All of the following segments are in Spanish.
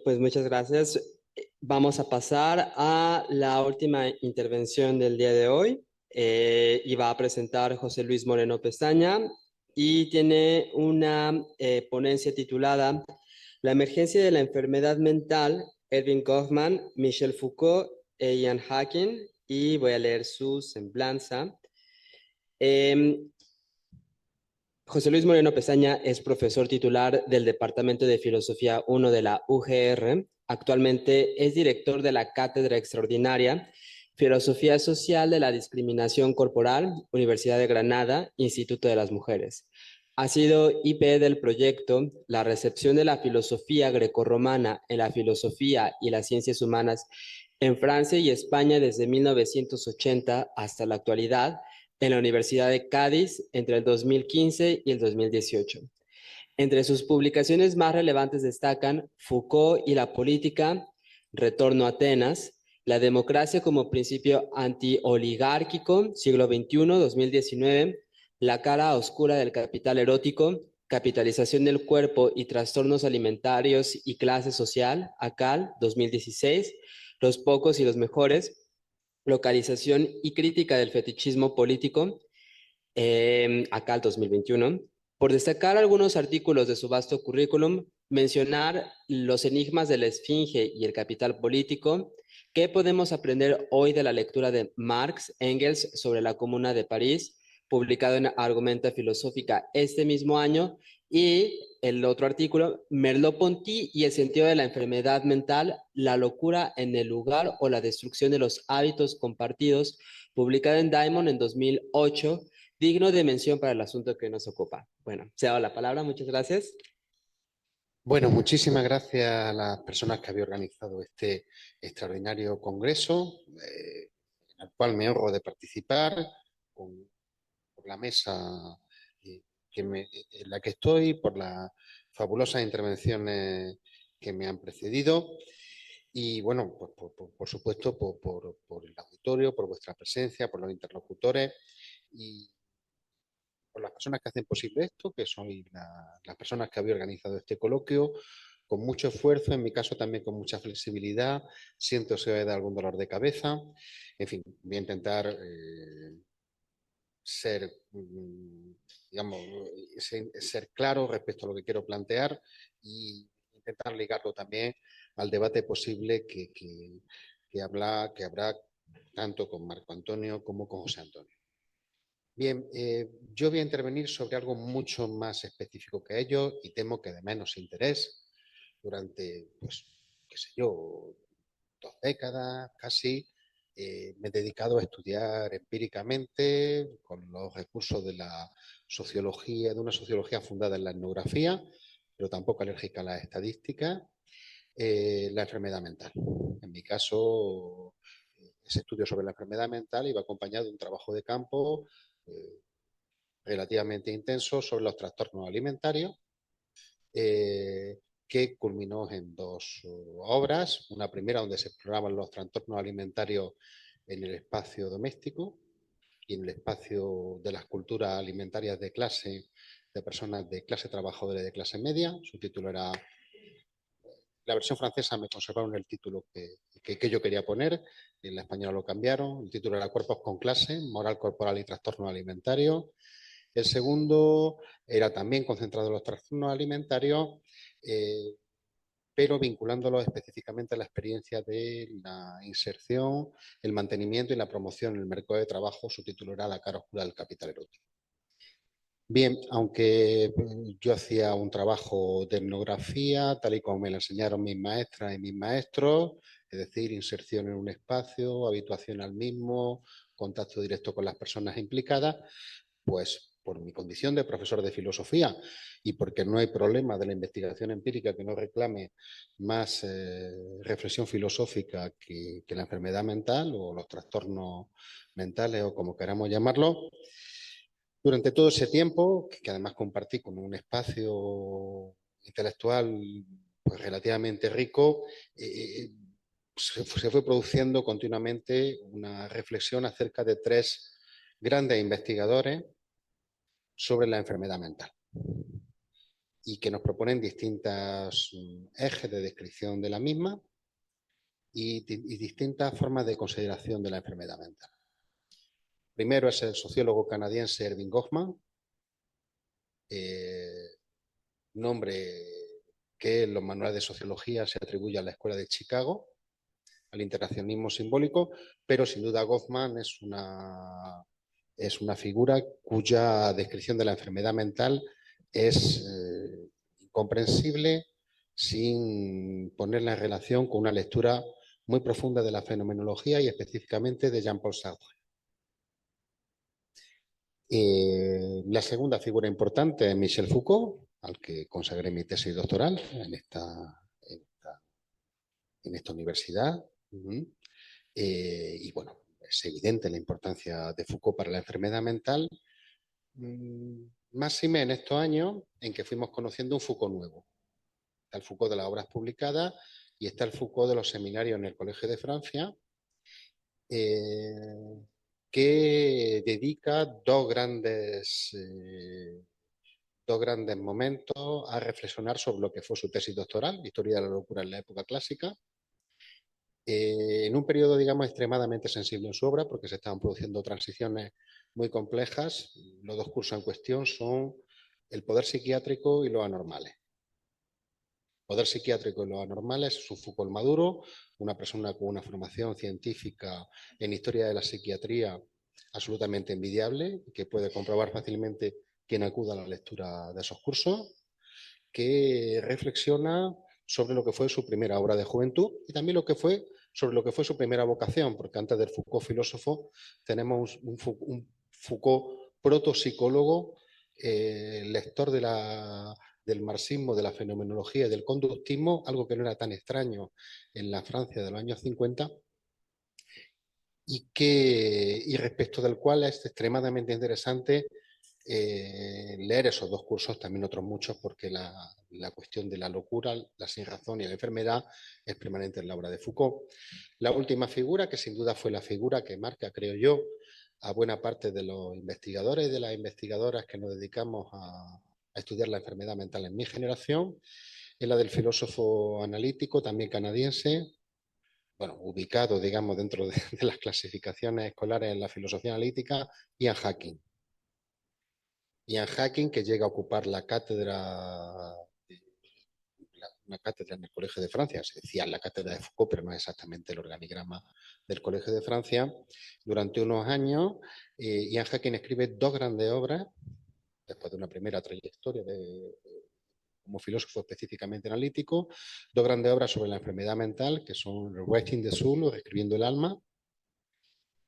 pues muchas gracias. Vamos a pasar a la última intervención del día de hoy y va a presentar José Luis Moreno Pestaña y tiene una ponencia titulada La emergencia de la enfermedad mental, Erving Goffman, Michel Foucault e Ian Hacking, y voy a leer su semblanza. Em, José Luis Moreno Pestaña es profesor titular del Departamento de Filosofía 1 de la UGR. Actualmente es director de la Cátedra Extraordinaria Filosofía Social de la Discriminación Corporal, Universidad de Granada, Instituto de las Mujeres. Ha sido IP del proyecto La recepción de la filosofía grecorromana en la filosofía y las ciencias humanas en Francia y España desde 1980 hasta la actualidad en la Universidad de Cádiz entre el 2015 y el 2018. Entre sus publicaciones más relevantes destacan Foucault y la política, Retorno a Atenas, La democracia como principio antioligárquico, siglo XXI, 2019, La cara oscura del capital erótico, Capitalización del cuerpo y trastornos alimentarios y clase social, ACAL, 2016, Los pocos y los mejores, Localización y crítica del fetichismo político, acá el 2021. Por destacar algunos artículos de su vasto currículum, mencionar Los enigmas de la esfinge y el capital político, ¿qué podemos aprender hoy de la lectura de Marx, Engels sobre la Comuna de París, publicado en Argumenta Filosófica este mismo año? Y el otro artículo, Merleau-Ponty y el sentido de la enfermedad mental, la locura en el lugar o la destrucción de los hábitos compartidos, publicado en Diamond en 2008, digno de mención para el asunto que nos ocupa. Bueno, se ha dado la palabra, muchas gracias. Bueno, muchísimas gracias a las personas que habéis organizado este extraordinario congreso, en el cual me honro de participar por la mesa en la que estoy, por las fabulosas intervenciones que me han precedido y, bueno, pues por supuesto, por el auditorio, por vuestra presencia, por los interlocutores y por las personas que hacen posible esto, que son las personas que habéis organizado este coloquio, con mucho esfuerzo, en mi caso también con mucha flexibilidad, siento si os da algún dolor de cabeza, en fin, voy a intentar ser, digamos, ser claro respecto a lo que quiero plantear y intentar ligarlo también al debate posible que habrá tanto con Marco Antonio como con José Antonio. Bien, yo voy a intervenir sobre algo mucho más específico que ellos y temo que de menos interés durante, pues, qué sé yo, 2 décadas casi. Me he dedicado a estudiar empíricamente con los recursos de la sociología, de una sociología fundada en la etnografía, pero tampoco alérgica a las estadísticas, la enfermedad mental. En mi caso, ese estudio sobre la enfermedad mental iba acompañado de un trabajo de campo relativamente intenso sobre los trastornos alimentarios, que culminó en 2 obras. Una primera donde se exploraban los trastornos alimentarios en el espacio doméstico y en el espacio de las culturas alimentarias de clase, de personas de clase trabajadora y de clase media. Su título era... La versión francesa me conservaron el título que yo quería poner, en la española lo cambiaron. El título era Cuerpos con clase, moral corporal y trastornos alimentarios. El segundo era también concentrado en los trastornos alimentarios, pero vinculándolo específicamente a la experiencia de la inserción, el mantenimiento y la promoción en el mercado de trabajo. Su título era La cara oscura del capital erótico. Bien, aunque yo hacía un trabajo de etnografía, tal y como me lo enseñaron mis maestras y mis maestros, es decir, inserción en un espacio, habituación al mismo, contacto directo con las personas implicadas, pues por mi condición de profesor de filosofía y porque no hay problema de la investigación empírica que no reclame más reflexión filosófica que la enfermedad mental o los trastornos mentales o como queramos llamarlo. Durante todo ese tiempo, que además compartí con un espacio intelectual pues, relativamente rico, se fue produciendo continuamente una reflexión acerca de 3 grandes investigadores sobre la enfermedad mental. y que nos proponen distintos ejes de descripción de la misma y distintas formas de consideración de la enfermedad mental. Primero es el sociólogo canadiense Erving Goffman, nombre que en los manuales de sociología se atribuye a la Escuela de Chicago, al interaccionismo simbólico, pero sin duda Goffman es una figura cuya descripción de la enfermedad mental es incomprensible sin ponerla en relación con una lectura muy profunda de la fenomenología y específicamente de Jean-Paul Sartre. La segunda figura importante es Michel Foucault, al que consagré mi tesis doctoral en esta universidad. Y bueno, es evidente la importancia de Foucault para la enfermedad mental, máxime en estos años en que fuimos conociendo un Foucault nuevo. Está el Foucault de las obras publicadas y está el Foucault de los seminarios en el Colegio de Francia, que dedica dos grandes momentos a reflexionar sobre lo que fue su tesis doctoral, Historia de la locura en la época clásica, en un periodo, digamos, extremadamente sensible en su obra, porque se estaban produciendo transiciones muy complejas. Los dos cursos en cuestión son el poder psiquiátrico y los anormales. Poder psiquiátrico y los anormales es un Foucault maduro, una persona con una formación científica en historia de la psiquiatría absolutamente envidiable, que puede comprobar fácilmente quien acuda a la lectura de esos cursos, que reflexiona sobre lo que fue su primera obra de juventud y también sobre lo que fue su primera vocación, porque antes del Foucault filósofo tenemos un Foucault protopsicólogo, lector del marxismo, de la fenomenología y del conductismo, algo que no era tan extraño en la Francia de los años 50, y respecto del cual es extremadamente interesante leer esos dos cursos, también otros muchos, porque la cuestión de la locura, la sinrazón y la enfermedad es permanente en la obra de Foucault. La última figura, que sin duda fue la figura que marca, creo yo, a buena parte de los investigadores y de las investigadoras que nos dedicamos a estudiar la enfermedad mental en mi generación, es la del filósofo analítico, también canadiense, bueno, ubicado, digamos, dentro de las clasificaciones escolares en la filosofía analítica, Ian Hacking. Ian Hacking, que llega a ocupar una cátedra en el Colegio de Francia, se decía la cátedra de Foucault, pero no es exactamente el organigrama del Colegio de Francia. Durante unos años, Ian Hacking escribe dos grandes obras, después de una primera trayectoria como filósofo específicamente analítico, dos grandes obras sobre la enfermedad mental, que son Rewriting the Soul, o Reescribiendo el alma,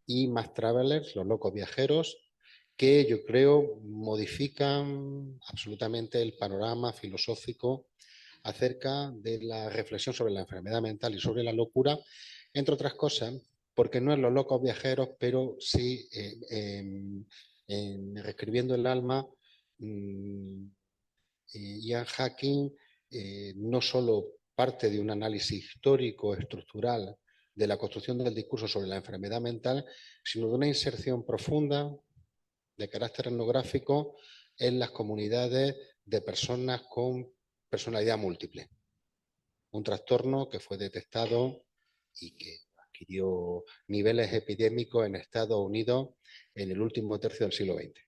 y Mad Travelers, Los locos viajeros, que yo creo modifican absolutamente el panorama filosófico acerca de la reflexión sobre la enfermedad mental y sobre la locura, entre otras cosas, porque no es Los locos viajeros, pero sí en Reescribiendo el alma, Ian Hacking no solo parte de un análisis histórico, estructural, de la construcción del discurso sobre la enfermedad mental, sino de una inserción profunda de carácter etnográfico en las comunidades de personas con personalidad múltiple. Un trastorno que fue detectado y que adquirió niveles epidémicos en Estados Unidos en el último tercio del siglo XX.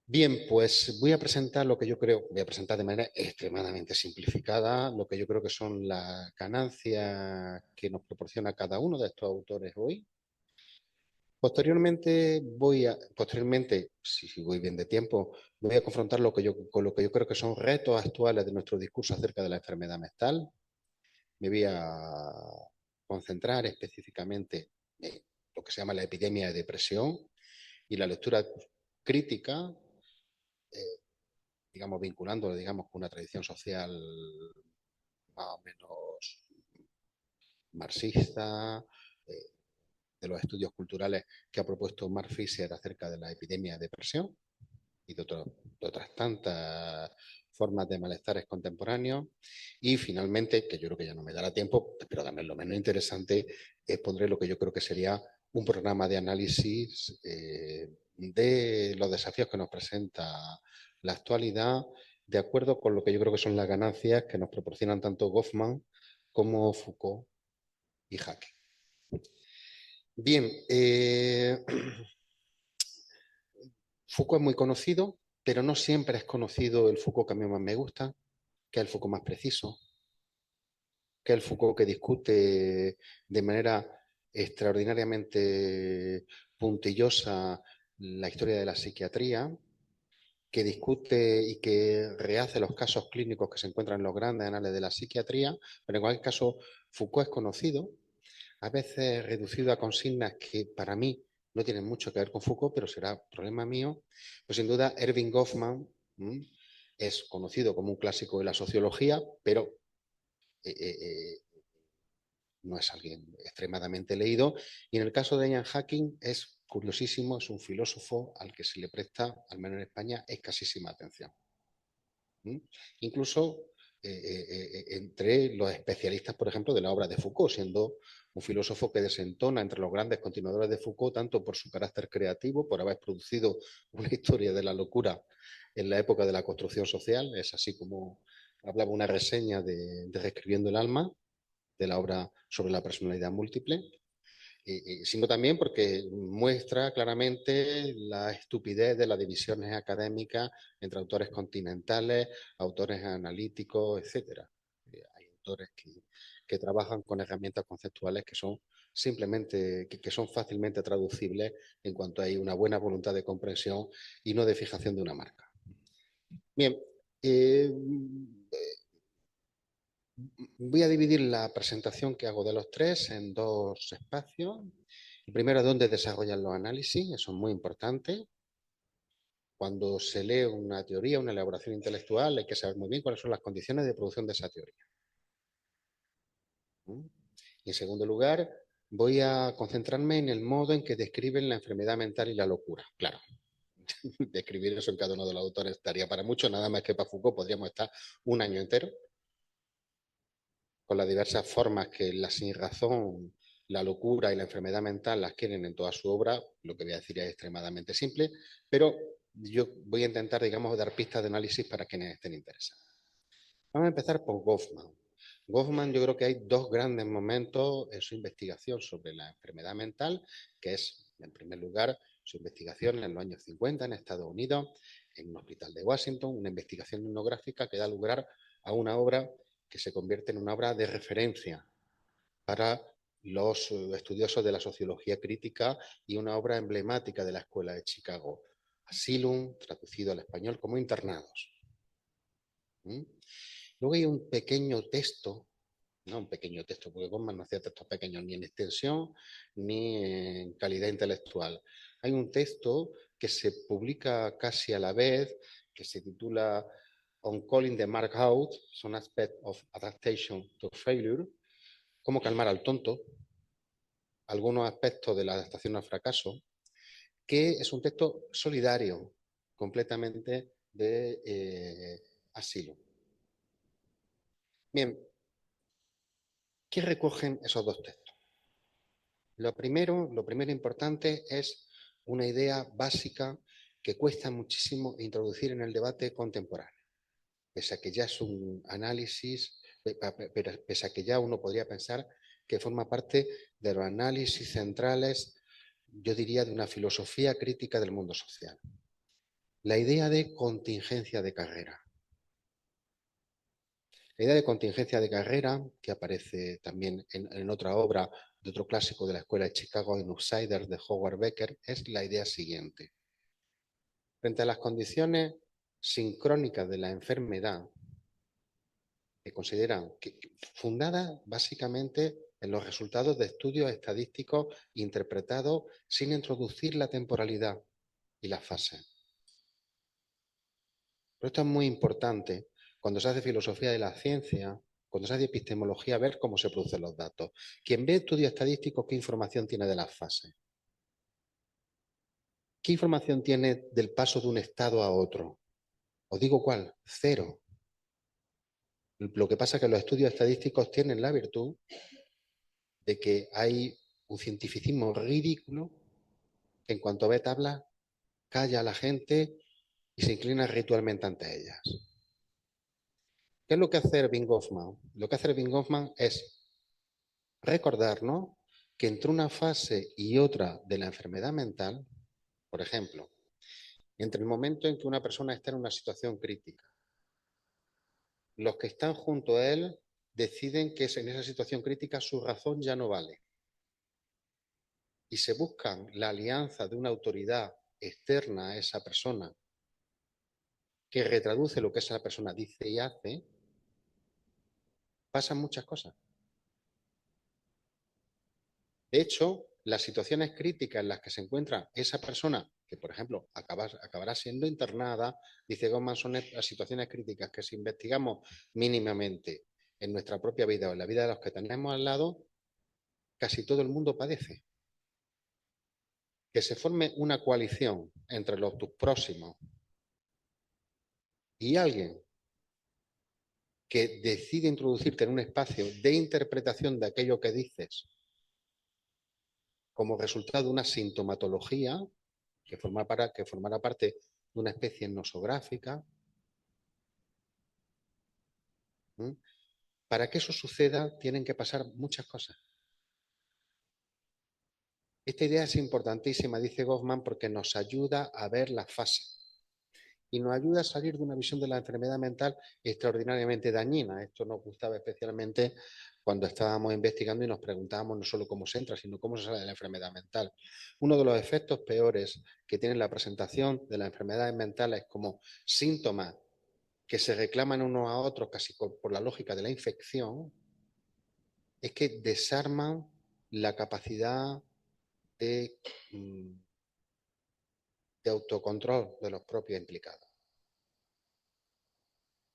Bien, pues voy a presentar lo que yo creo, voy a presentar de manera extremadamente simplificada lo que yo creo que son las ganancias que nos proporciona cada uno de estos autores hoy. Posteriormente, si voy bien de tiempo, voy a confrontar con lo que yo creo que son retos actuales de nuestro discurso acerca de la enfermedad mental. Me voy a concentrar específicamente en lo que se llama la epidemia de depresión y la lectura crítica, digamos, vinculándolo, digamos, con una tradición social más o menos marxista, de los estudios culturales que ha propuesto Mark Fisher acerca de la epidemia de depresión y de otras tantas formas de malestares contemporáneos. Y finalmente, que yo creo que ya no me dará tiempo, pero también lo menos interesante, pondré lo que yo creo que sería un programa de análisis de los desafíos que nos presenta la actualidad de acuerdo con lo que yo creo que son las ganancias que nos proporcionan tanto Goffman como Foucault y Hacking. Bien, Foucault es muy conocido, pero no siempre es conocido el Foucault que a mí más me gusta, que es el Foucault más preciso, que es el Foucault que discute de manera extraordinariamente puntillosa la historia de la psiquiatría, que discute y que rehace los casos clínicos que se encuentran en los grandes anales de la psiquiatría, pero en cualquier caso Foucault es conocido, a veces reducido a consignas que para mí no tienen mucho que ver con Foucault, pero será problema mío. Pues sin duda Erving Goffman es conocido como un clásico de la sociología, pero eh, eh, no es alguien extremadamente leído. Y en el caso de Ian Hacking es curiosísimo, es un filósofo al que se le presta, al menos en España, escasísima atención. Incluso entre los especialistas, por ejemplo, de la obra de Foucault, siendo un filósofo que desentona entre los grandes continuadores de Foucault, tanto por su carácter creativo, por haber producido una historia de la locura en la época de la construcción social, es así como hablaba una reseña de Reescribiendo el alma, de la obra sobre la personalidad múltiple, sino también porque muestra claramente la estupidez de las divisiones académicas entre autores continentales, autores analíticos, etcétera. Hay autores que trabajan con herramientas conceptuales que son simplemente, que son fácilmente traducibles en cuanto hay una buena voluntad de comprensión y no de fijación de una marca. Bien, voy a dividir la presentación que hago de los tres en dos espacios. El primero es dónde desarrollan los análisis, eso es muy importante. Cuando se lee una teoría, una elaboración intelectual, hay que saber muy bien cuáles son las condiciones de producción de esa teoría. Y en segundo lugar, voy a concentrarme en el modo en que describen la enfermedad mental y la locura. Claro, describir eso en cada uno de los autores estaría para mucho, nada más que para Foucault podríamos estar un año entero con las diversas formas que la sinrazón, la locura y la enfermedad mental las quieren en toda su obra. Lo que voy a decir es extremadamente simple, pero yo voy a intentar, digamos, dar pistas de análisis para quienes estén interesados. Vamos a empezar por Goffman. Goffman, yo creo que hay dos grandes momentos en su investigación sobre la enfermedad mental, que es, en primer lugar, su investigación en los años 50 en Estados Unidos, en un hospital de Washington, una investigación etnográfica que da lugar a una obra que se convierte en una obra de referencia para los estudiosos de la sociología crítica y una obra emblemática de la Escuela de Chicago, Asylum, traducido al español como Internados. Luego hay un pequeño texto, no un pequeño texto, porque Goffman no hacía textos pequeños ni en extensión ni en calidad intelectual. Hay un texto que se publica casi a la vez, que se titula On Calling the Mark Out, Some Aspects of Adaptation to Failure, cómo calmar al tonto, algunos aspectos de la adaptación al fracaso, que es un texto solidario completamente de asilo. Bien, ¿qué recogen esos dos textos? Lo primero importante es una idea básica que cuesta muchísimo introducir en el debate contemporáneo, pese a que ya es un análisis, pese a que ya uno podría pensar que forma parte de los análisis centrales, yo diría, de una filosofía crítica del mundo social. La idea de contingencia de carrera. La idea de contingencia de carrera, que aparece también en otra obra de otro clásico de la Escuela de Chicago, en Outsiders, de Howard Becker, es la idea siguiente. Frente a las condiciones sincrónicas de la enfermedad, que consideran fundada básicamente en los resultados de estudios estadísticos interpretados sin introducir la temporalidad y las fases. Pero esto es muy importante cuando se hace filosofía de la ciencia, cuando se hace epistemología, ver cómo se producen los datos. Quien ve estudios estadísticos, ¿qué información tiene de las fases? ¿Qué información tiene del paso de un estado a otro? Os digo cuál, cero. Lo que pasa es que los estudios estadísticos tienen la virtud de que hay un cientificismo ridículo que en cuanto ve tablas calla a la gente y se inclina ritualmente ante ellas. ¿Qué es lo que hace Erving Goffman? Lo que hace Erving Goffman es recordarnos que entre una fase y otra de la enfermedad mental, por ejemplo, entre el momento en que una persona está en una situación crítica, los que están junto a él deciden que en esa situación crítica su razón ya no vale y se buscan la alianza de una autoridad externa a esa persona que retraduce lo que esa persona dice y hace, pasan muchas cosas. De hecho, las situaciones críticas en las que se encuentra esa persona, que por ejemplo acabará siendo internada, dice Goffman, son las situaciones críticas que si investigamos mínimamente en nuestra propia vida o en la vida de los que tenemos al lado, casi todo el mundo padece. Que se forme una coalición entre tus próximos y alguien que decide introducirte en un espacio de interpretación de aquello que dices como resultado de una sintomatología que formará parte de una especie nosográfica. ¿Mm? Para que eso suceda tienen que pasar muchas cosas. Esta idea es importantísima, dice Goffman, porque nos ayuda a ver la fase y nos ayuda a salir de una visión de la enfermedad mental extraordinariamente dañina. Esto nos gustaba especialmente cuando estábamos investigando y nos preguntábamos no solo cómo se entra, sino cómo se sale de la enfermedad mental. Uno de los efectos peores que tiene la presentación de las enfermedades mentales como síntomas que se reclaman unos a otros casi por la lógica de la infección, es que desarman la capacidad de, de autocontrol de los propios implicados.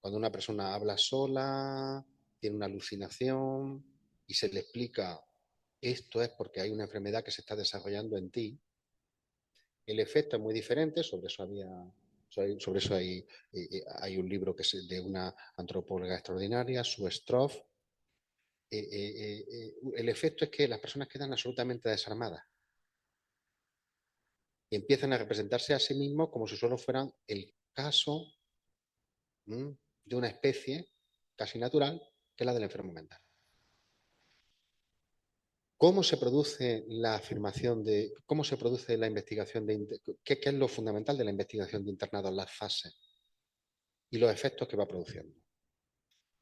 Cuando una persona habla sola, tiene una alucinación y se le explica esto es porque hay una enfermedad que se está desarrollando en ti, el efecto es muy diferente. Sobre eso hay un libro que es de una antropóloga extraordinaria, Sue Stroff. El efecto es que las personas quedan absolutamente desarmadas y empiezan a representarse a sí mismos como si solo fueran el caso de una especie casi natural, que es la del enfermo mental. ¿Cómo se produce la afirmación de, cómo se produce la investigación de, qué es lo fundamental de la investigación de internados, las fases y los efectos que va produciendo?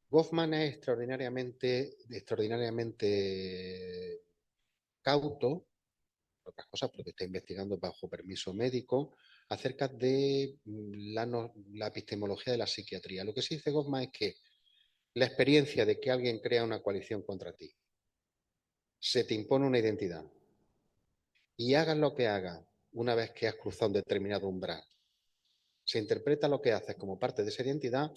Goffman es extraordinariamente cauto, otras cosas porque está investigando bajo permiso médico, acerca de la epistemología de la psiquiatría. Lo que sí dice Goffman es que la experiencia de que alguien crea una coalición contra ti, se te impone una identidad y hagas lo que hagas una vez que has cruzado un determinado umbral, se interpreta lo que haces como parte de esa identidad,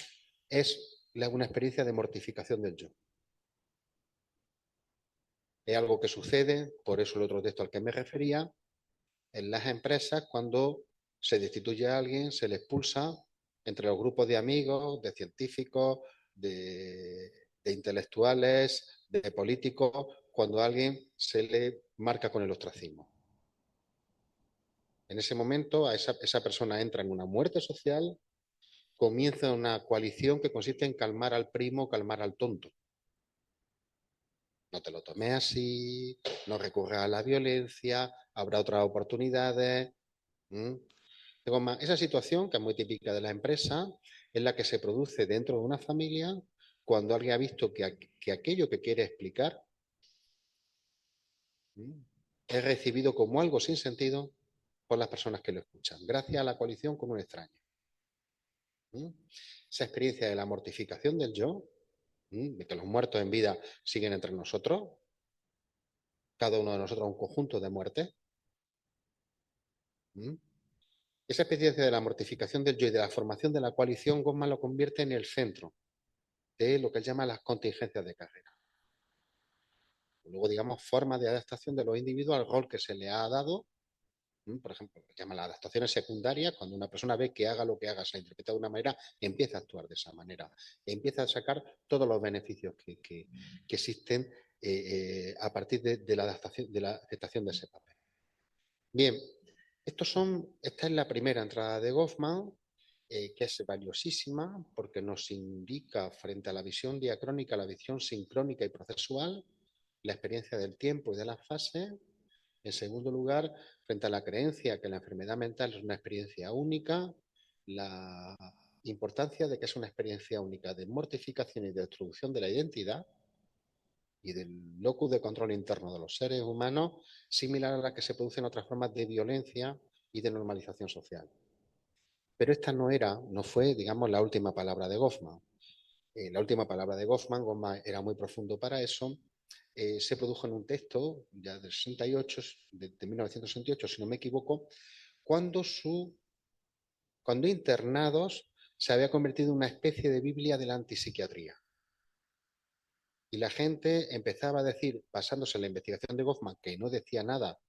es una experiencia de mortificación del yo. Es algo que sucede, por eso el otro texto al que me refería, en las empresas cuando se destituye a alguien, se le expulsa entre los grupos de amigos, de científicos, de intelectuales, de políticos, cuando a alguien se le marca con el ostracismo. En ese momento esa persona entra en una muerte social, comienza una coalición que consiste en calmar al primo, calmar al tonto. No te lo tomes así, no recurras a la violencia, habrá otras oportunidades. Esa situación, que es muy típica de la empresa, es la que se produce dentro de una familia cuando alguien ha visto que aquello que quiere explicar es recibido como algo sin sentido por las personas que lo escuchan, gracias a la coalición con un extraño. Esa experiencia de la mortificación del yo, de que los muertos en vida siguen entre nosotros, cada uno de nosotros un conjunto de muertes. Esa experiencia de la mortificación del yo y de la formación de la coalición, Goffman lo convierte en el centro de lo que él llama las contingencias de carrera. Luego, digamos, forma de adaptación de los individuos al rol que se le ha dado. Por ejemplo, se llama las adaptaciones secundarias, cuando una persona ve que haga lo que haga, se ha interpretado de una manera, empieza a actuar de esa manera, empieza a sacar todos los beneficios que existen a partir de la adaptación, de la aceptación de ese papel. Bien, esta es la primera entrada de Goffman. que es valiosísima porque nos indica frente a la visión diacrónica, la visión sincrónica y procesual, la experiencia del tiempo y de las fases. En segundo lugar, frente a la creencia que la enfermedad mental es una experiencia única, la importancia de que es una experiencia única de mortificación y de destrucción de la identidad y del locus de control interno de los seres humanos, similar a la que se produce en otras formas de violencia y de normalización social. Pero esta no fue, digamos, la última palabra de Goffman. La última palabra de Goffman era muy profundo para eso, se produjo en un texto ya del 68, de 1968, si no me equivoco, cuando Internados se había convertido en una especie de Biblia de la antipsiquiatría. Y la gente empezaba a decir, basándose en la investigación de Goffman, que no decía nada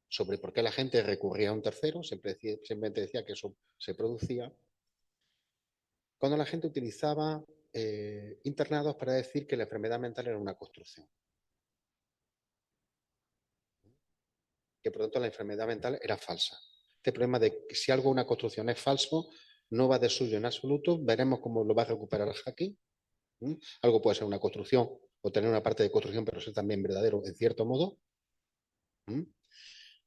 sobre por qué la gente recurría a un tercero, simplemente decía que eso se producía, cuando la gente utilizaba internados para decir que la enfermedad mental era una construcción. Que por lo tanto la enfermedad mental era falsa. Este problema de que si algo, una construcción es falso, no va de suyo en absoluto, veremos cómo lo va a recuperar Hacking. Algo puede ser una construcción o tener una parte de construcción, pero ser también verdadero en cierto modo.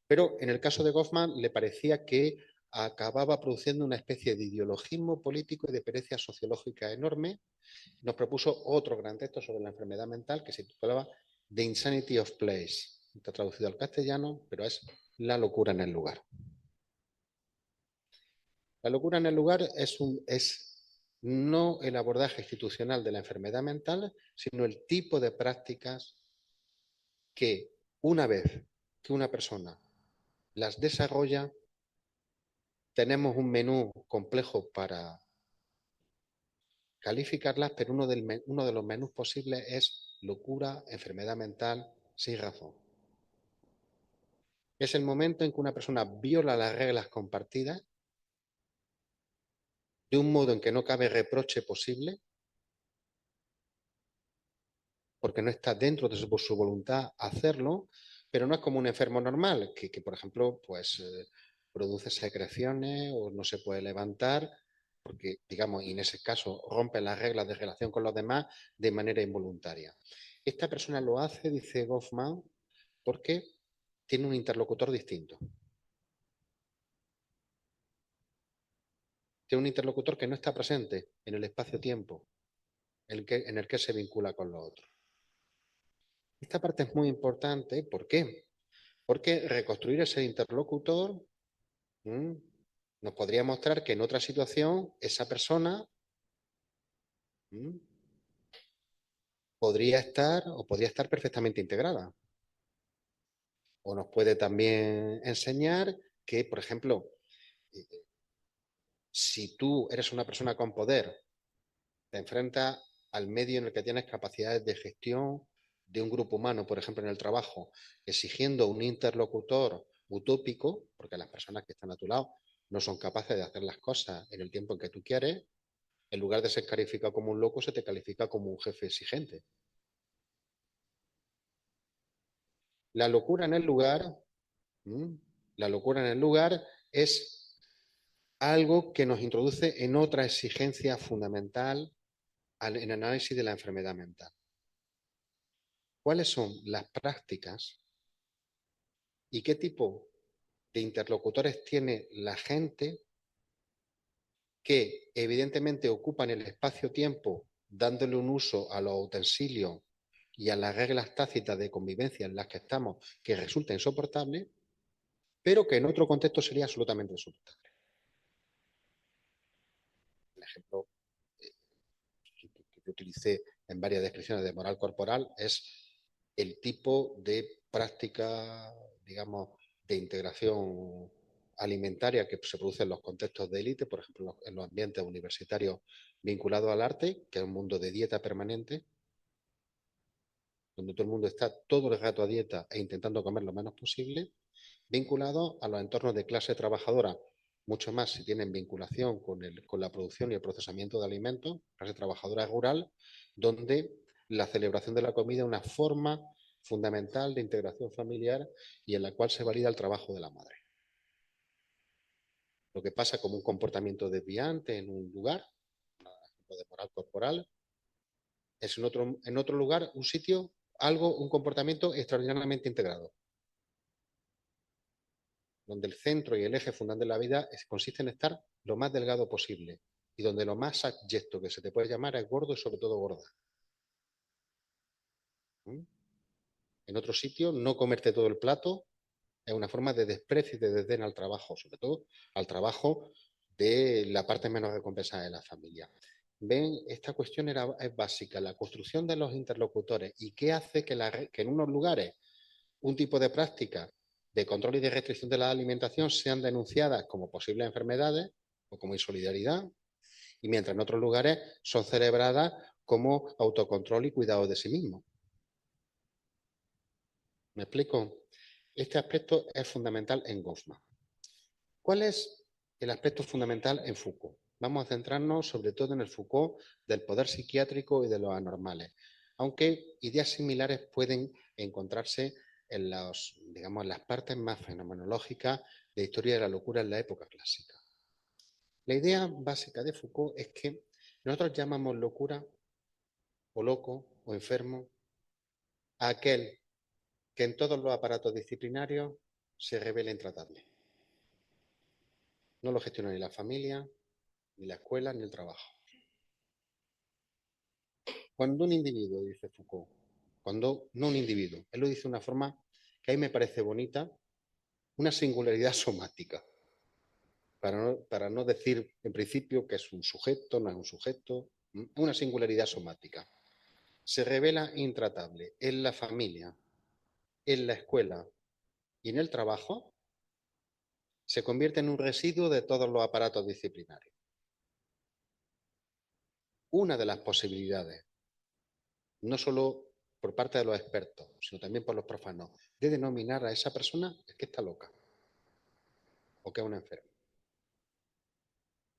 Pero en el caso de Goffman le parecía que acababa produciendo una especie de ideologismo político y de pereza sociológica enorme. Nos propuso otro gran texto sobre la enfermedad mental que se titulaba The Insanity of Place. Está traducido al castellano, pero es La locura en el lugar. La locura en el lugar es no el abordaje institucional de la enfermedad mental, sino el tipo de prácticas que una vez que una persona las desarrolla, tenemos un menú complejo para calificarlas, pero uno de los menús posibles es locura, enfermedad mental, sin razón. Es el momento en que una persona viola las reglas compartidas de un modo en que no cabe reproche posible, porque no está dentro de su voluntad hacerlo, pero no es como un enfermo normal, que por ejemplo, pues produce secreciones o no se puede levantar, porque, digamos, y en ese caso rompe las reglas de relación con los demás de manera involuntaria. Esta persona lo hace, dice Goffman, porque tiene un interlocutor distinto. Tiene un interlocutor que no está presente en el espacio-tiempo en el que se vincula con los otros. Esta parte es muy importante, ¿por qué? Porque reconstruir ese interlocutor nos podría mostrar que en otra situación esa persona podría estar perfectamente integrada. O nos puede también enseñar que, por ejemplo, si tú eres una persona con poder, te enfrentas al medio en el que tienes capacidades de gestión de un grupo humano, por ejemplo, en el trabajo, exigiendo un interlocutor utópico, porque las personas que están a tu lado no son capaces de hacer las cosas en el tiempo en que tú quieres, en lugar de ser calificado como un loco, se te califica como un jefe exigente. La locura en el lugar, la locura en el lugar es algo que nos introduce en otra exigencia fundamental en el análisis de la enfermedad mental. ¿Cuáles son las prácticas y qué tipo de interlocutores tiene la gente que evidentemente ocupan el espacio-tiempo dándole un uso a los utensilios y a las reglas tácitas de convivencia en las que estamos que resulta insoportable, pero que en otro contexto sería absolutamente insoportable? El ejemplo que utilicé en varias descripciones de moral corporal es el tipo de práctica, digamos, de integración alimentaria que se produce en los contextos de élite, por ejemplo, en los ambientes universitarios vinculados al arte, que es un mundo de dieta permanente, donde todo el mundo está todo el rato a dieta e intentando comer lo menos posible, vinculado a los entornos de clase trabajadora, mucho más si tienen vinculación con la producción y el procesamiento de alimentos, clase trabajadora rural, donde la celebración de la comida es una forma fundamental de integración familiar y en la cual se valida el trabajo de la madre. lo que pasa como un comportamiento desviante en un lugar, un ejemplo de moral corporal, es en otro lugar, un sitio, algo, un comportamiento extraordinariamente integrado, donde el centro y el eje fundamental de la vida consiste en estar lo más delgado posible y donde lo más abyecto que se te puede llamar es gordo y sobre todo gorda. ¿Mm? En otro sitio, no comerte todo el plato es una forma de desprecio y de desdén al trabajo, sobre todo al trabajo de la parte menos recompensada de la familia. Ven, esta cuestión es básica, la construcción de los interlocutores y qué hace que en unos lugares un tipo de práctica de control y de restricción de la alimentación sean denunciadas como posibles enfermedades o como insolidaridad, y mientras en otros lugares son celebradas como autocontrol y cuidado de sí mismo. ¿Me explico? Este aspecto es fundamental en Goffman. ¿Cuál es el aspecto fundamental en Foucault? Vamos a centrarnos sobre todo en el Foucault del poder psiquiátrico y de los anormales, aunque ideas similares pueden encontrarse en digamos, las partes más fenomenológicas de historia de la locura en la época clásica. La idea básica de Foucault es que nosotros llamamos locura o loco o enfermo a aquel que en todos los aparatos disciplinarios se revela intratable. No lo gestiona ni la familia, ni la escuela, ni el trabajo. Cuando un individuo, dice Foucault, no un individuo, él lo dice de una forma que a mí me parece bonita, una singularidad somática, para no decir en principio que es un sujeto, no es un sujeto, una singularidad somática. Se revela intratable en la familia, en la escuela y en el trabajo, se convierte en un residuo de todos los aparatos disciplinarios. Una de las posibilidades, no solo por parte de los expertos, sino también por los profanos, de denominar a esa persona es que está loca o que es una enferma.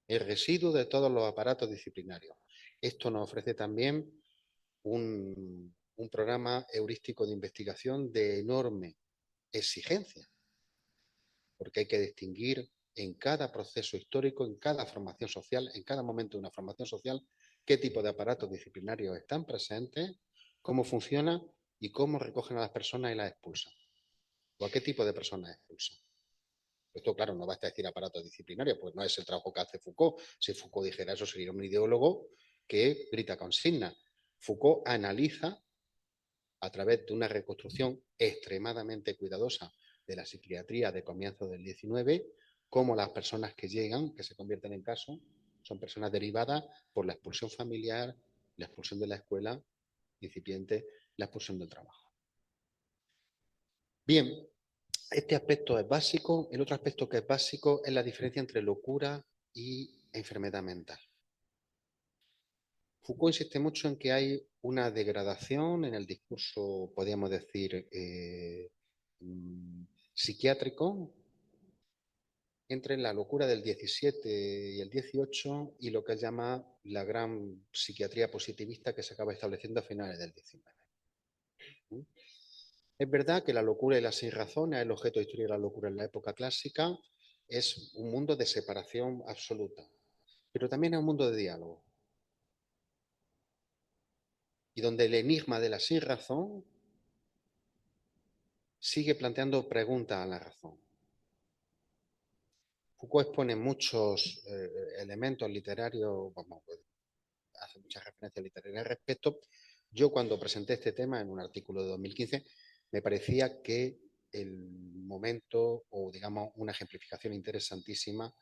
El residuo de todos los aparatos disciplinarios. Esto nos ofrece también un programa heurístico de investigación de enorme exigencia, porque hay que distinguir en cada proceso histórico, en cada formación social, en cada momento de una formación social, qué tipo de aparatos disciplinarios están presentes, cómo funciona y cómo recogen a las personas y las expulsan. ¿O a qué tipo de personas expulsan? Esto, claro, no basta decir aparatos disciplinarios, pues no es el trabajo que hace Foucault. Si Foucault dijera eso, sería un ideólogo que grita consigna. Foucault analiza, a través de una reconstrucción extremadamente cuidadosa de la psiquiatría de comienzos del XIX, cómo las personas que llegan, que se convierten en casos, son personas derivadas por la expulsión familiar, la expulsión de la escuela incipiente, la expulsión del trabajo. Bien, este aspecto es básico. El otro aspecto que es básico es la diferencia entre locura y enfermedad mental. Foucault insiste mucho en que hay una degradación en el discurso, podríamos decir, psiquiátrico entre la locura del 17 y el 18 y lo que él llama la gran psiquiatría positivista que se acaba estableciendo a finales del 19. Es verdad que la locura y la sinrazón es el objeto de historia de la locura en la época clásica, es un mundo de separación absoluta, pero también es un mundo de diálogo. Y donde el enigma de la sinrazón sigue planteando preguntas a la razón. Foucault expone muchos elementos literarios, hace muchas referencias literarias al respecto. Yo cuando presenté este tema en un artículo de 2015, me parecía que el momento, o digamos una ejemplificación interesantísima,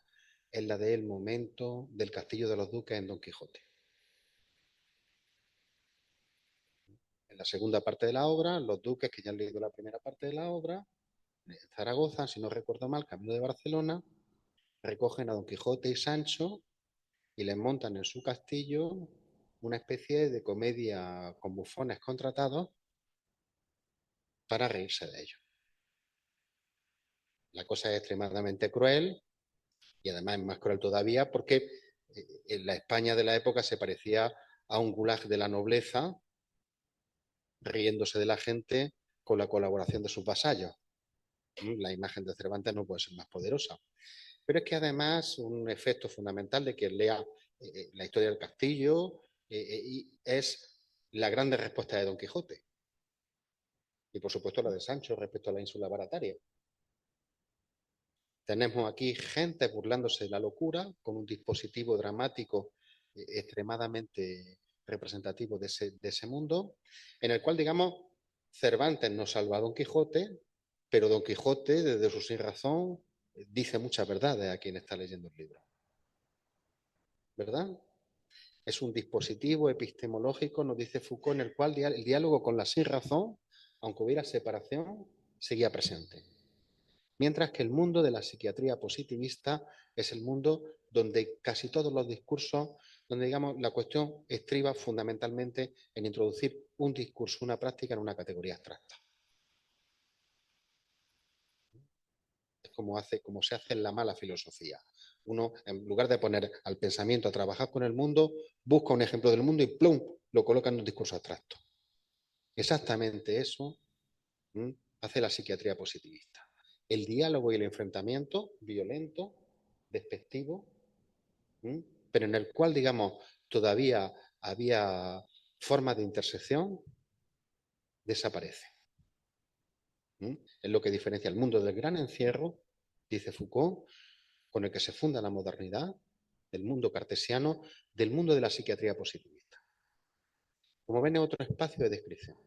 es la del momento del Castillo de los Duques en Don Quijote. En la segunda parte de la obra, los duques que ya han leído la primera parte de la obra, en Zaragoza, si no recuerdo mal, camino de Barcelona, recogen a Don Quijote y Sancho y les montan en su castillo una especie de comedia con bufones contratados para reírse de ellos. La cosa es extremadamente cruel y además es más cruel todavía porque en la España de la época se parecía a un gulag de la nobleza riéndose de la gente con la colaboración de sus vasallos. La imagen de Cervantes no puede ser más poderosa. Pero es que además un efecto fundamental de quien lea la historia del castillo es la grande respuesta de Don Quijote. Y por supuesto la de Sancho respecto a la ínsula barataria. Tenemos aquí gente burlándose de la locura con un dispositivo dramático extremadamente representativo de ese mundo, en el cual, digamos, Cervantes nos salva a Don Quijote, pero Don Quijote, desde su sinrazón, dice muchas verdades a quien está leyendo el libro. ¿Verdad? Es un dispositivo epistemológico, nos dice Foucault, en el cual el diálogo con la sinrazón, aunque hubiera separación, seguía presente. Mientras que el mundo de la psiquiatría positivista es el mundo donde casi todos los discursos, donde digamos la cuestión estriba fundamentalmente en introducir un discurso, una práctica en una categoría abstracta. Es como se hace en la mala filosofía. Uno, en lugar de poner al pensamiento a trabajar con el mundo, busca un ejemplo del mundo y ¡plum!, lo coloca en un discurso abstracto. Exactamente eso hace la psiquiatría positivista. El diálogo y el enfrentamiento violento, despectivo, pero en el cual, digamos, todavía había formas de intersección, desaparece. Es lo que diferencia el mundo del gran encierro, dice Foucault, con el que se funda la modernidad, del mundo cartesiano, del mundo de la psiquiatría positivista. Como ven, es otro espacio de descripción.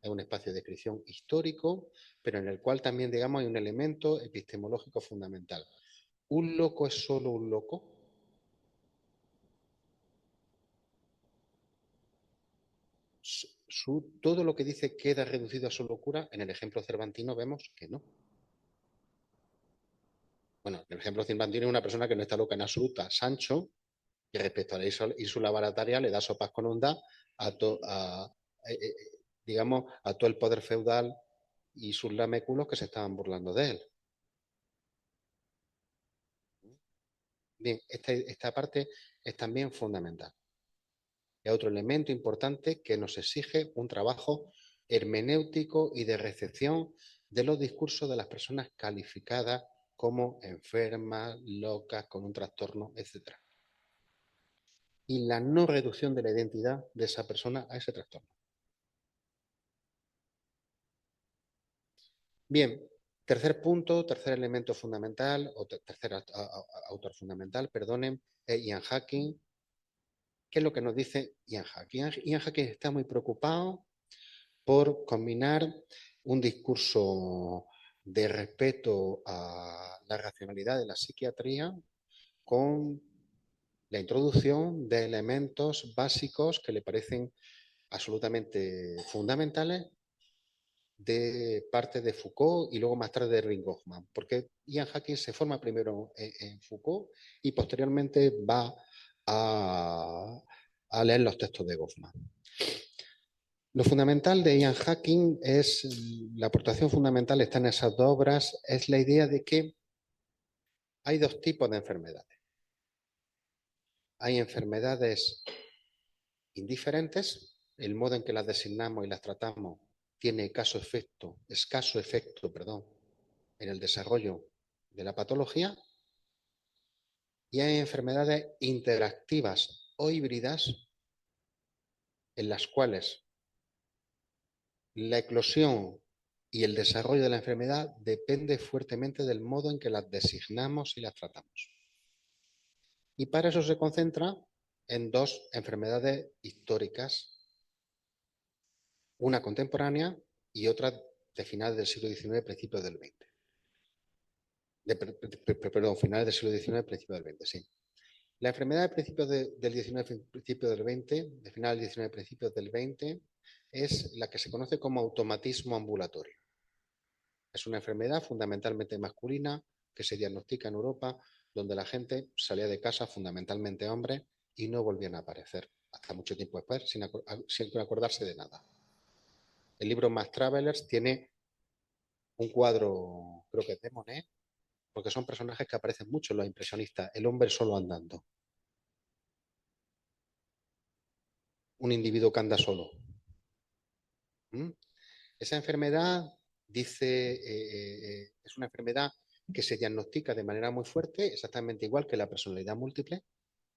Es un espacio de descripción histórico, pero en el cual también, digamos, hay un elemento epistemológico fundamental. ¿Un loco es solo un loco? Todo lo que dice queda reducido a su locura. En el ejemplo cervantino vemos que no. Bueno, en el ejemplo cervantino es una persona que no está loca en absoluta. Sancho, y respecto a la ínsula barataria, le da sopas con onda digamos, a todo el poder feudal y sus laméculos que se estaban burlando de él. Bien, esta parte es también fundamental. Es otro elemento importante que nos exige un trabajo hermenéutico y de recepción de los discursos de las personas calificadas como enfermas, locas, con un trastorno, etc. Y la no reducción de la identidad de esa persona a ese trastorno. Bien, tercer punto, tercer elemento fundamental, o tercer autor fundamental, perdonen, es Ian Hacking. ¿Qué es lo que nos dice Ian Hacking? Ian Hacking está muy preocupado por combinar un discurso de respeto a la racionalidad de la psiquiatría con la introducción de elementos básicos que le parecen absolutamente fundamentales de parte de Foucault y luego más tarde de Erving Goffman, porque Ian Hacking se forma primero en Foucault y posteriormente va a leer los textos de Goffman. Lo fundamental de Ian Hacking es, la aportación fundamental está en esas dos obras, es la idea de que hay dos tipos de enfermedades. Hay enfermedades indiferentes, el modo en que las designamos y las tratamos tiene escaso efecto, en el desarrollo de la patología, y hay enfermedades interactivas o híbridas en las cuales la eclosión y el desarrollo de la enfermedad depende fuertemente del modo en que las designamos y las tratamos. Y para eso se concentra en dos enfermedades históricas, una contemporánea y otra de finales del siglo XIX, principios del XX. Perdón, finales del siglo XIX, principios del XX, sí. La enfermedad de principios del XIX, principios del XX, de finales del XIX, principios del XX, es la que se conoce como automatismo ambulatorio. Es una enfermedad fundamentalmente masculina que se diagnostica en Europa, donde la gente salía de casa, fundamentalmente hombres, y no volvían a aparecer hasta mucho tiempo después, sin acordarse de nada. El libro Mass Travelers tiene un cuadro, creo que es de Monet, porque son personajes que aparecen mucho en los impresionistas, el hombre solo andando. Un individuo que anda solo. Esa enfermedad, dice, es una enfermedad que se diagnostica de manera muy fuerte, exactamente igual que la personalidad múltiple,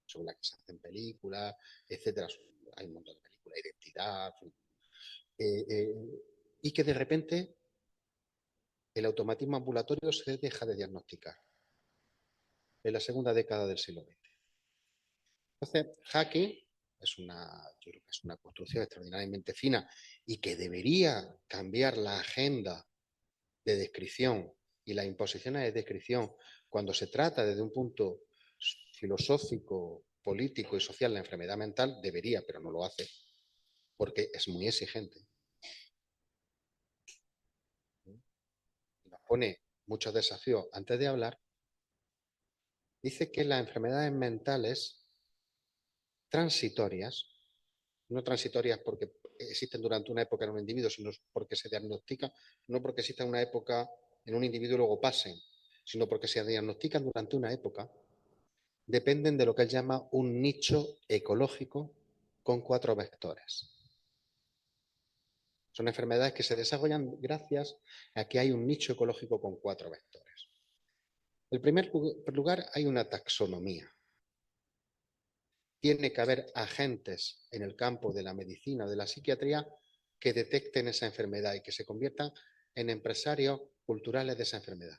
sobre la que se hacen películas, etcétera. Hay un montón de películas, identidad, y que de repente el automatismo ambulatorio se deja de diagnosticar en la segunda década del siglo XX. Entonces, hacking yo creo que es una construcción extraordinariamente fina y que debería cambiar la agenda de descripción y las imposiciones de descripción cuando se trata desde un punto filosófico, político y social la enfermedad mental, debería, pero no lo hace, porque es muy exigente. Nos pone muchos desafíos antes de hablar. Dice que las enfermedades mentales transitorias, no transitorias porque existen durante una época en un individuo, sino porque se diagnostican, no porque exista una época en un individuo y luego pasen, sino porque se diagnostican durante una época, dependen de lo que él llama un nicho ecológico con 4 vectores. Son enfermedades que se desarrollan gracias a que hay un nicho ecológico con 4 vectores. En primer lugar, hay una taxonomía. Tiene que haber agentes en el campo de la medicina o de la psiquiatría que detecten esa enfermedad y que se conviertan en empresarios culturales de esa enfermedad.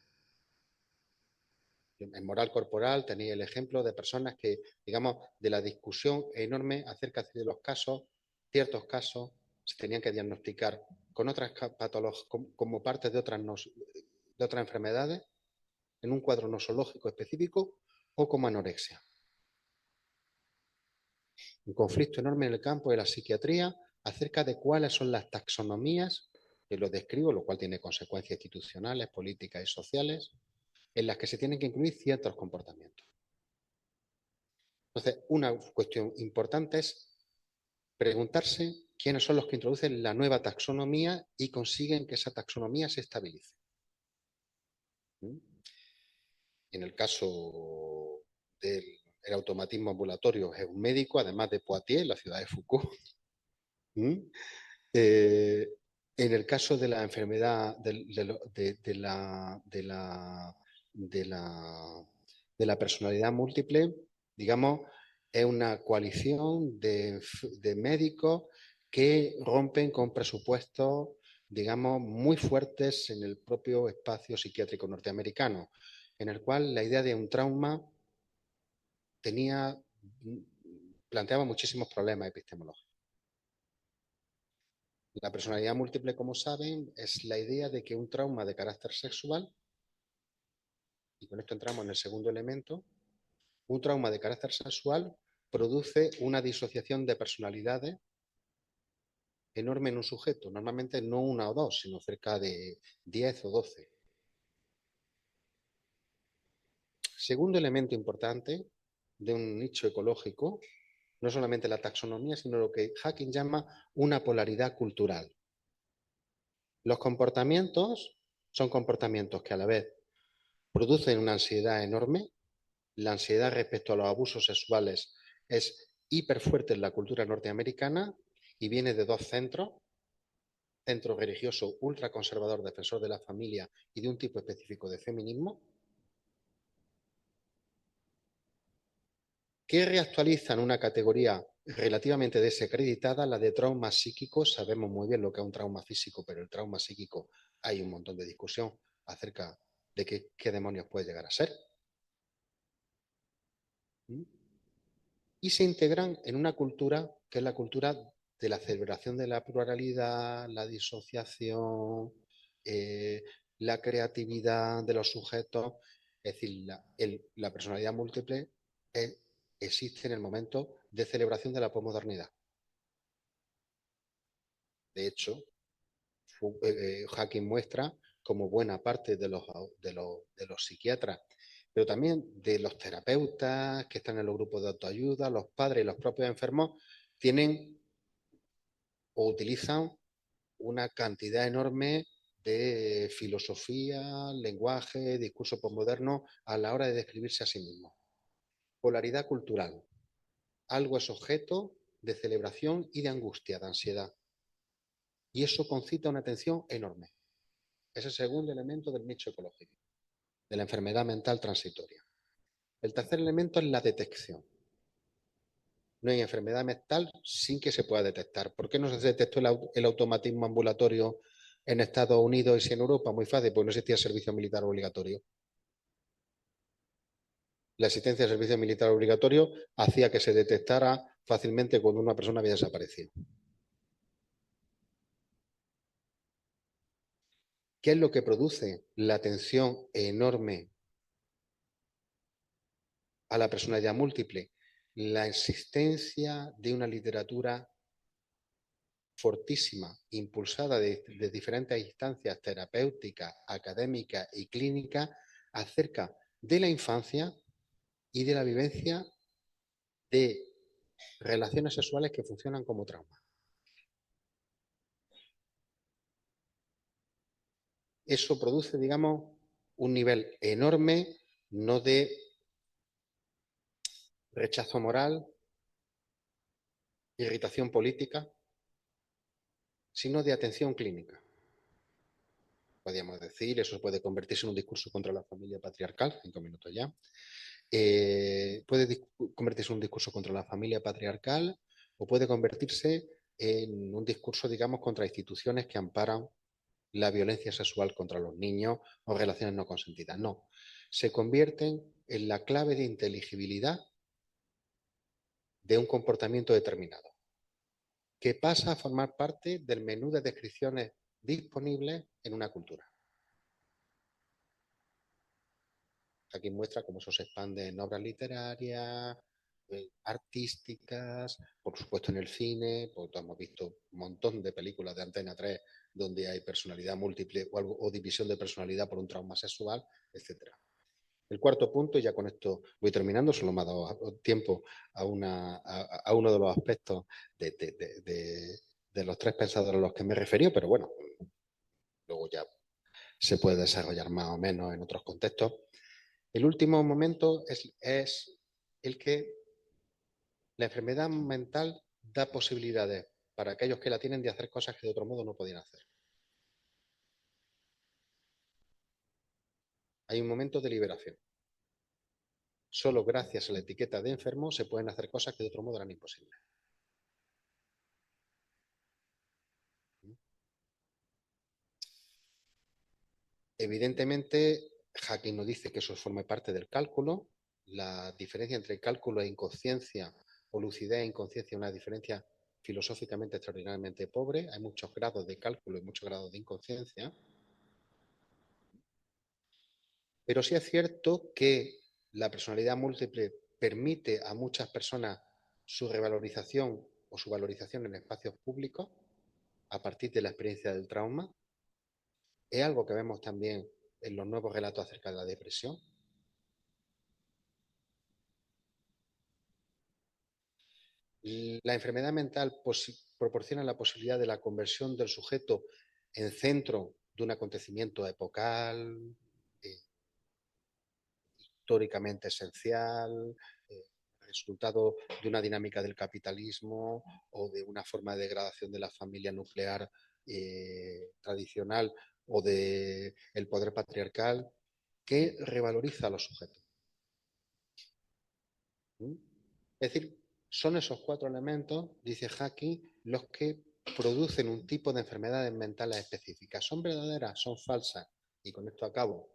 En moral corporal tenéis el ejemplo de personas que, digamos, de la discusión enorme acerca de los casos, ciertos casos se tenían que diagnosticar con otras patologías, como parte de otras enfermedades, en un cuadro nosológico específico o como anorexia. Un conflicto enorme en el campo de la psiquiatría acerca de cuáles son las taxonomías, que lo describo, lo cual tiene consecuencias institucionales, políticas y sociales, en las que se tienen que incluir ciertos comportamientos. Entonces, una cuestión importante es preguntarse quiénes son los que introducen la nueva taxonomía y consiguen que esa taxonomía se estabilice. En el caso del automatismo ambulatorio es un médico, además de Poitiers, la ciudad de Foucault. En el caso de la enfermedad de la personalidad múltiple, digamos, es una coalición de médicos que rompen con presupuestos, digamos, muy fuertes en el propio espacio psiquiátrico norteamericano, en el cual la idea de un trauma planteaba muchísimos problemas epistemológicos. La personalidad múltiple, como saben, es la idea de que un trauma de carácter sexual, y con esto entramos en el segundo elemento, un trauma de carácter sexual produce una disociación de personalidades enorme en un sujeto, normalmente no una o dos, sino cerca de 10 o 12. Segundo elemento importante de un nicho ecológico, no solamente la taxonomía, sino lo que Hacking llama una polaridad cultural. Los comportamientos son comportamientos que a la vez producen una ansiedad enorme. La ansiedad respecto a los abusos sexuales es hiperfuerte en la cultura norteamericana y viene de dos centros: centro religioso ultraconservador defensor de la familia y de un tipo específico de feminismo, que reactualizan una categoría relativamente desacreditada, la de trauma psíquico. Sabemos muy bien lo que es un trauma físico, pero el trauma psíquico hay un montón de discusión acerca de qué demonios puede llegar a ser. Y se integran en una cultura que es la cultura de la celebración de la pluralidad, la disociación, la creatividad de los sujetos. Es decir, la personalidad múltiple existe en el momento de celebración de la posmodernidad. De hecho, Hacking muestra como buena parte de los psiquiatras, pero también de los terapeutas que están en los grupos de autoayuda, los padres y los propios enfermos, tienen o utilizan una cantidad enorme de filosofía, lenguaje, discurso posmoderno a la hora de describirse a sí mismos. Polaridad cultural. Algo es objeto de celebración y de angustia, de ansiedad. Y eso concita una atención enorme. Es el segundo elemento del nicho ecológico. de la enfermedad mental transitoria. El tercer elemento es la detección. No hay enfermedad mental sin que se pueda detectar. ¿Por qué no se detectó el automatismo ambulatorio en Estados Unidos y sí en Europa? Muy fácil, porque no existía servicio militar obligatorio. La existencia del servicio militar obligatorio hacía que se detectara fácilmente cuando una persona había desaparecido. ¿Qué es lo que produce la atención enorme a la personalidad múltiple? La existencia de una literatura fortísima, impulsada de diferentes instancias terapéuticas, académicas y clínicas acerca de la infancia y de la vivencia de relaciones sexuales que funcionan como trauma. Eso produce, digamos, un nivel enorme, no de rechazo moral, irritación política, sino de atención clínica. Podríamos decir, eso puede convertirse en un discurso contra la familia patriarcal, 5 minutos ya. Puede convertirse en un discurso contra la familia patriarcal o puede convertirse en un discurso, digamos, contra instituciones que amparan la violencia sexual contra los niños o relaciones no consentidas. No, se convierten en la clave de inteligibilidad de un comportamiento determinado, que pasa a formar parte del menú de descripciones disponibles en una cultura. Aquí muestra cómo eso se expande en obras literarias, artísticas, por supuesto en el cine, porque hemos visto un montón de películas de Antena 3 donde hay personalidad múltiple o división de personalidad por un trauma sexual, etcétera. El cuarto punto, y ya con esto voy terminando, solo me ha dado tiempo a uno de los aspectos de los tres pensadores a los que me referí, pero bueno, luego ya se puede desarrollar más o menos en otros contextos. El último momento es el que la enfermedad mental da posibilidades para aquellos que la tienen de hacer cosas que de otro modo no podían hacer. Hay un momento de liberación. Solo gracias a la etiqueta de enfermo se pueden hacer cosas que de otro modo eran imposibles. Evidentemente, Hacking no dice que eso forme parte del cálculo. La diferencia entre cálculo e inconsciencia o lucidez e inconsciencia es una diferencia filosóficamente extraordinariamente pobre. Hay muchos grados de cálculo y muchos grados de inconsciencia. Pero sí es cierto que la personalidad múltiple permite a muchas personas su revalorización o su valorización en espacios públicos a partir de la experiencia del trauma. Es algo que vemos también en los nuevos relatos acerca de la depresión. La enfermedad mental proporciona la posibilidad de la conversión del sujeto en centro de un acontecimiento epocal, históricamente esencial, resultado de una dinámica del capitalismo o de una forma de degradación de la familia nuclear tradicional o del poder patriarcal que revaloriza a los sujetos. ¿Mm? Es decir, son esos 4 elementos, dice Hacking, los que producen un tipo de enfermedades mentales específicas. ¿Son verdaderas? ¿Son falsas? Y con esto acabo.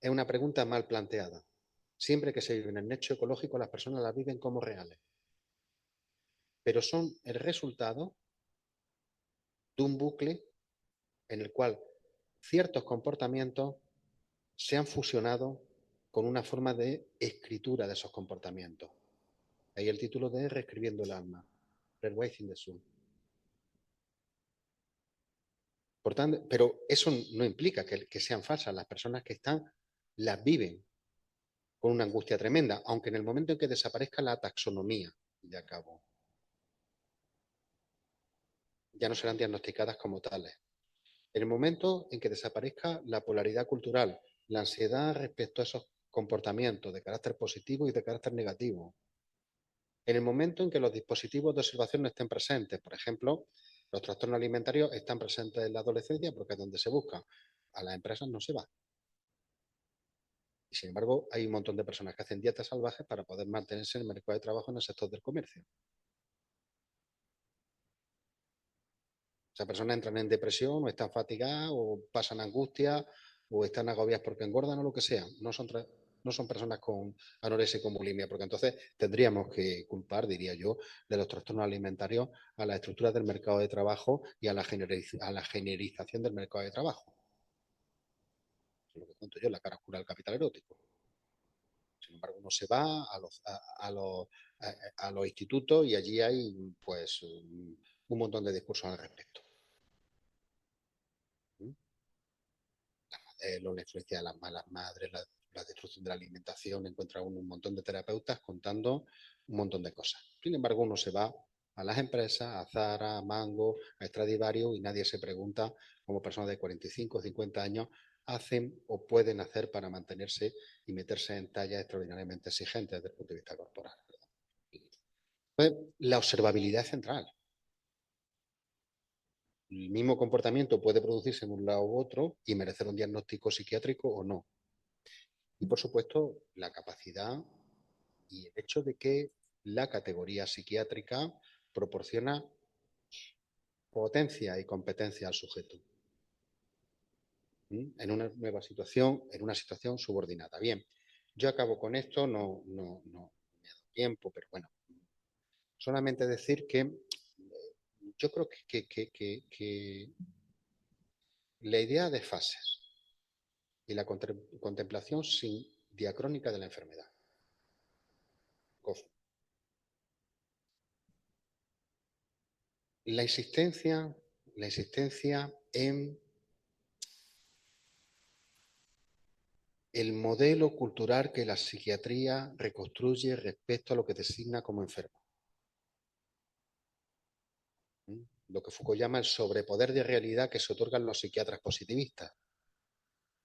Es una pregunta mal planteada. Siempre que se vive en el nicho ecológico, las personas las viven como reales. Pero son el resultado de un bucle en el cual ciertos comportamientos se han fusionado con una forma de escritura de esos comportamientos. Ahí el título de Reescribiendo el alma, Rewriting the Soul. Por tanto, pero eso no implica que sean falsas. Las personas que están las viven con una angustia tremenda, aunque en el momento en que desaparezca la taxonomía de acabo, ya no serán diagnosticadas como tales. En el momento en que desaparezca la polaridad cultural, la ansiedad respecto a esos comportamientos de carácter positivo y de carácter negativo, en el momento en que los dispositivos de observación no estén presentes, por ejemplo, los trastornos alimentarios están presentes en la adolescencia porque es donde se buscan. A las empresas no se va. Y sin embargo, hay un montón de personas que hacen dietas salvajes para poder mantenerse en el mercado de trabajo en el sector del comercio. Esas personas entran en depresión o están fatigadas o pasan angustia o están agobiadas porque engordan o lo que sea. No son personas con anorexia y con bulimia, porque entonces tendríamos que culpar, diría yo, de los trastornos alimentarios a la estructura del mercado de trabajo y a la generización del mercado de trabajo. Eso es lo que cuento yo, la cara oscura del capital erótico. Sin embargo, uno se va a los institutos y allí hay pues un montón de discursos al respecto. La influencia de las malas madres, la destrucción de la alimentación, encuentra uno un montón de terapeutas contando un montón de cosas. Sin embargo, uno se va a las empresas, a Zara, a Mango, a Stradivarius y nadie se pregunta cómo personas de 45 o 50 años hacen o pueden hacer para mantenerse y meterse en tallas extraordinariamente exigentes desde el punto de vista corporal. Entonces, la observabilidad es central. El mismo comportamiento puede producirse en un lado u otro y merecer un diagnóstico psiquiátrico o no. Y por supuesto, la capacidad y el hecho de que la categoría psiquiátrica proporciona potencia y competencia al sujeto en una nueva situación, en una situación subordinada. Bien, yo acabo con esto, no me ha dado tiempo, pero bueno, solamente decir que yo creo que la idea de fases y la contemplación sin diacrónica de la enfermedad. La insistencia en el modelo cultural que la psiquiatría reconstruye respecto a lo que designa como enfermo. Lo que Foucault llama el sobrepoder de realidad que se otorgan los psiquiatras positivistas.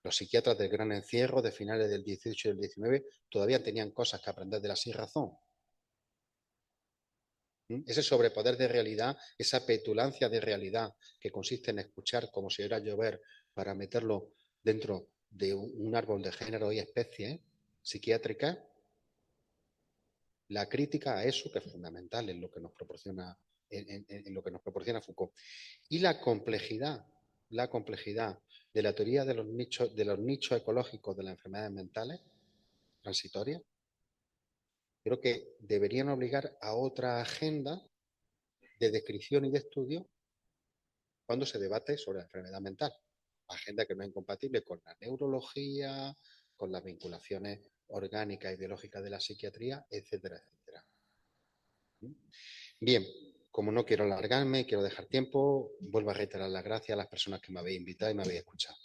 Los psiquiatras del gran encierro de finales del 18 y del 19 todavía tenían cosas que aprender de la sin razón. Ese sobrepoder de realidad, esa petulancia de realidad que consiste en escuchar como si era llover para meterlo dentro de un árbol de género y especies psiquiátricas, la crítica a eso que es fundamental en lo que nos proporciona, en lo que nos proporciona Foucault. Y la complejidad de la teoría de los nichos ecológicos de las enfermedades mentales transitorias, creo que deberían obligar a otra agenda de descripción y de estudio cuando se debate sobre la enfermedad mental. Agenda que no es incompatible con la neurología, con las vinculaciones orgánicas y biológicas de la psiquiatría, etcétera, etcétera. Bien, como no quiero alargarme, quiero dejar tiempo, vuelvo a reiterar las gracias a las personas que me habéis invitado y me habéis escuchado.